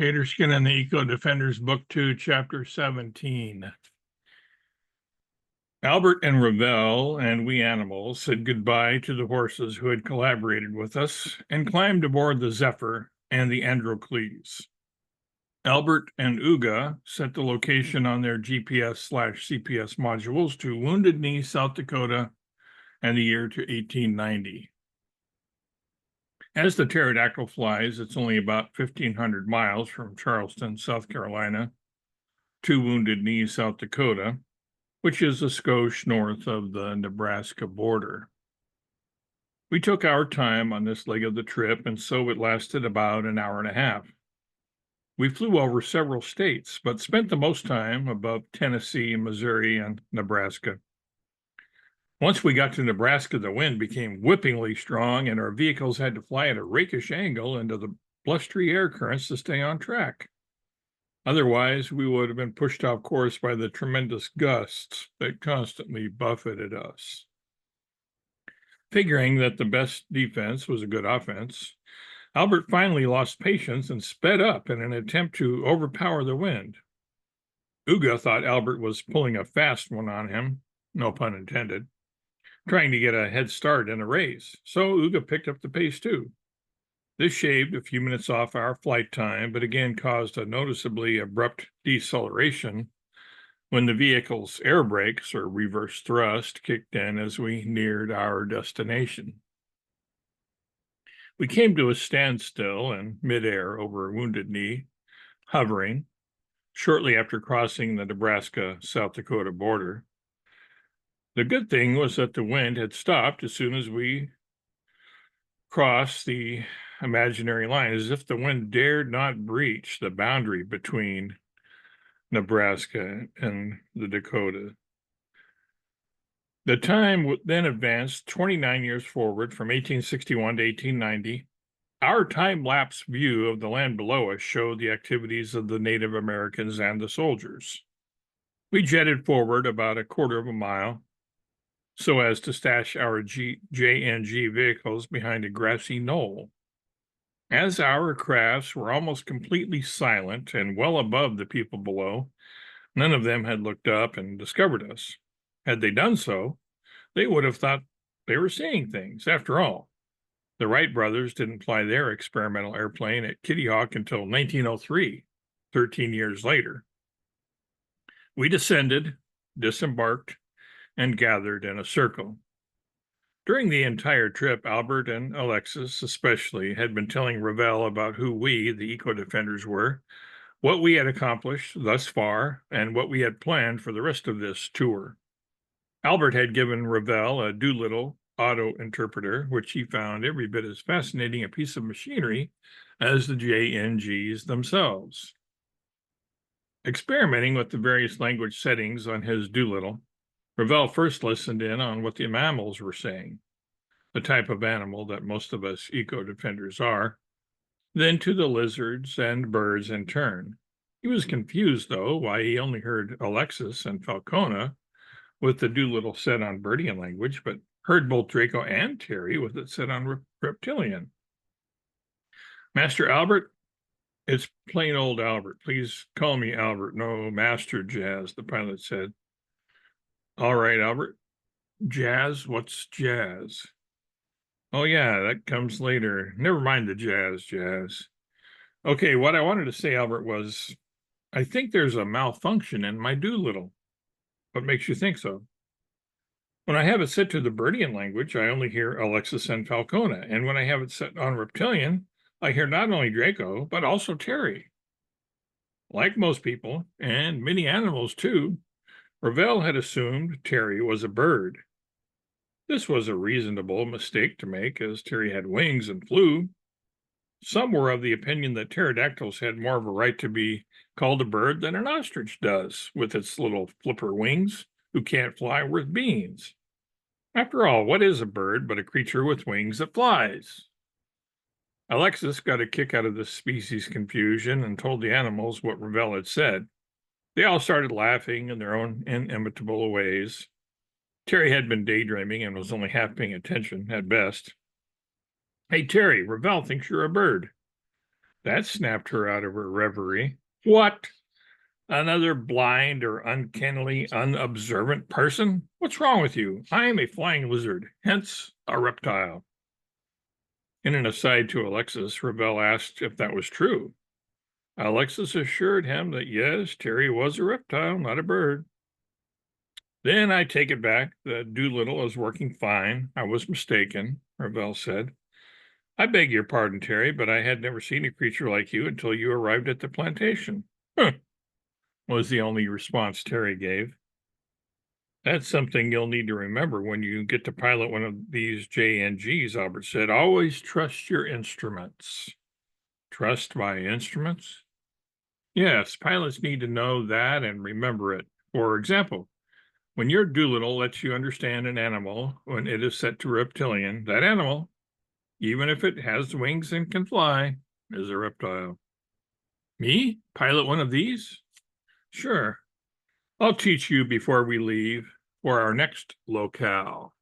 Taterskin and the Eco Defenders, Book 2, Chapter 17. Albert and Ravel and we animals said goodbye to the horses who had collaborated with us and climbed aboard the Zephyr and the Androcles. Albert and Uga set the location on their GPS/CPS modules to Wounded Knee, South Dakota, and the year to 1890. As the pterodactyl flies, it's only about 1,500 miles from Charleston, South Carolina, to Wounded Knee, South Dakota, which is a skosh north of the Nebraska border. We took our time on this leg of the trip, and so it lasted about an hour and a half. We flew over several states, but spent the most time above Tennessee, Missouri, and Nebraska. Once we got to Nebraska, the wind became whippingly strong, and our vehicles had to fly at a rakish angle into the blustery air currents to stay on track. Otherwise, we would have been pushed off course by the tremendous gusts that constantly buffeted us. Figuring that the best defense was a good offense, Albert finally lost patience and sped up in an attempt to overpower the wind. Uga thought Albert was pulling a fast one on him, no pun intended, trying to get a head start in a race, so Uga picked up the pace too. This shaved a few minutes off our flight time, but again caused a noticeably abrupt deceleration when the vehicle's air brakes, or reverse thrust, kicked in as we neared our destination. We came to a standstill in midair over Wounded Knee, hovering, shortly after crossing the Nebraska-South Dakota border. The good thing was that the wind had stopped as soon as we crossed the imaginary line, as if the wind dared not breach the boundary between Nebraska and the Dakota. The time then advanced 29 years forward from 1861 to 1890. Our time-lapse view of the land below us showed the activities of the Native Americans and the soldiers. We jetted forward about a quarter of a mile so as to stash our JNG vehicles behind a grassy knoll. As our crafts were almost completely silent and well above the people below, none of them had looked up and discovered us. Had they done so, they would have thought they were seeing things. After all, the Wright brothers didn't fly their experimental airplane at Kitty Hawk until 1903, 13 years later. We descended, disembarked, and gathered in a circle. During the entire trip, Albert and Alexis especially had been telling Ravel about who we, the Eco Defenders, were, what we had accomplished thus far, and what we had planned for the rest of this tour. Albert had given Ravel a Doolittle auto-interpreter, which he found every bit as fascinating a piece of machinery as the JNGs themselves. Experimenting with the various language settings on his Doolittle, Ravel first listened in on what the mammals were saying, the type of animal that most of us eco-defenders are, then to the lizards and birds in turn. He was confused, though, why he only heard Alexis and Falcona with the Doolittle set on birdian language, but heard both Draco and Terry with it set on reptilian. Master Albert, it's plain old Albert. Please call me Albert, no Master Jazz, the pilot said. All right, Albert. Jazz? What's jazz? Oh, yeah, that comes later. Never mind the jazz. Okay, what I wanted to say, Albert, was I think there's a malfunction in my Doolittle. What makes you think so? When I have it set to the birdian language, I only hear Alexis and Falcona, and when I have it set on reptilian, I hear not only Draco, but also Terry. Like most people, and many animals too, Ravel had assumed Terry was a bird. This was a reasonable mistake to make, as Terry had wings and flew. Some were of the opinion that pterodactyls had more of a right to be called a bird than an ostrich does, with its little flipper wings, who can't fly worth beans. After all, what is a bird but a creature with wings that flies? Alexis got a kick out of this species confusion and told the animals what Ravel had said. They all started laughing in their own inimitable ways. Terry had been daydreaming and was only half paying attention, at best. Hey, Terry, Ravel thinks you're a bird. That snapped her out of her reverie. What? Another blind or uncannily unobservant person? What's wrong with you? I am a flying lizard, hence a reptile. In an aside to Alexis, Ravel asked if that was true. Alexis assured him that yes, Terry was a reptile, not a bird. Then I take it back. The Doolittle is working fine. I was mistaken, Ravel said. I beg your pardon, Terry, but I had never seen a creature like you until you arrived at the plantation. Huh, was the only response Terry gave. That's something you'll need to remember when you get to pilot one of these JNGs, Albert said. Always trust your instruments. Trust my instruments? Yes, pilots need to know that and remember it. For example, when your Doolittle lets you understand an animal when it is set to reptilian, that animal, even if it has wings and can fly, is a reptile. Me? Pilot one of these? Sure. I'll teach you before we leave for our next locale.